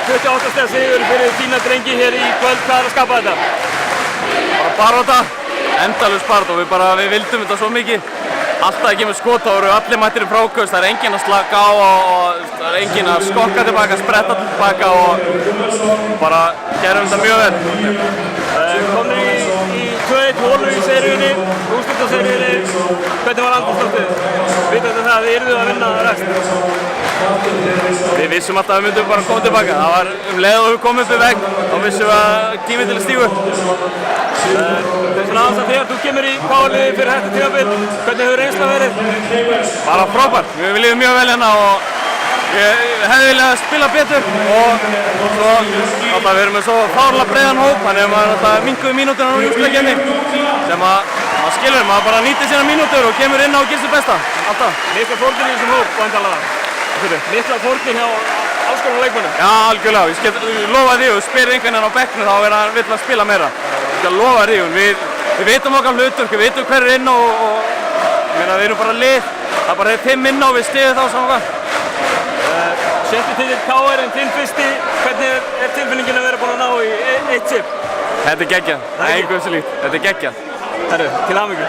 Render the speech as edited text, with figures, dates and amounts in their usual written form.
28 stiga sigur fyrir þína drengi hér í kvöld. Hvað er að skapa þetta? Bara barátta, endalaus barátta og við vildum þetta svo mikið. Alltaf að kemur skot, þá eru allir mættir í fráköst, það er enginn að slaka á og það er enginn að skokka tilbaka, spretta tilbaka og bara gerum þetta mjög vel. Komnir í 2-1 holu í seríunni, úrslitaseríunni. Hvernig var andrúmsloftið? Vitandi það að þið yrðuð að vinna rest? Við vissum alltaf að við myndum bara koma tilbaka. Það var leið og við komum upp í vegg, þá vissum við að tíminn til að stígu. Svona aðeins að þegar þú kemur í KR-liðið fyrir þetta tímabil, hvernig hefur reynslan verið? Bara frábært, við líðum mjög vel hérna og ég hefði viljað spila betur og svo alltaf við erum með svo fárlega breiðan hóp, þannig að maður alltaf minnkuði mínúturna á úrslitakefni sem að maður skilur, maður bara nýtir sína mínútur og kemur inn á og gerir sitt besta, alltaf. Mikla fórnir í þessum hóp, væntanlega. Mikla fórnir hjá alls konar leikmönnum. Já, algjörlega, ég lofa því og spyr einhvern veginn á bekknu þá er hann vill að spila meira. Ég skal lofa því, við veitum okkar hlutverk, við veitum hver er inn og við erum bara lið, það er bara 5 inn og við stiðum þá saman hvað. Sjötti titill KR en þinn fyrsti, hvernig er tilfinningin að vera búin að ná í 1 chip? Þetta er geggjað, það er einhvern sem líkt, þetta er geggjað. Herru, til hamingju.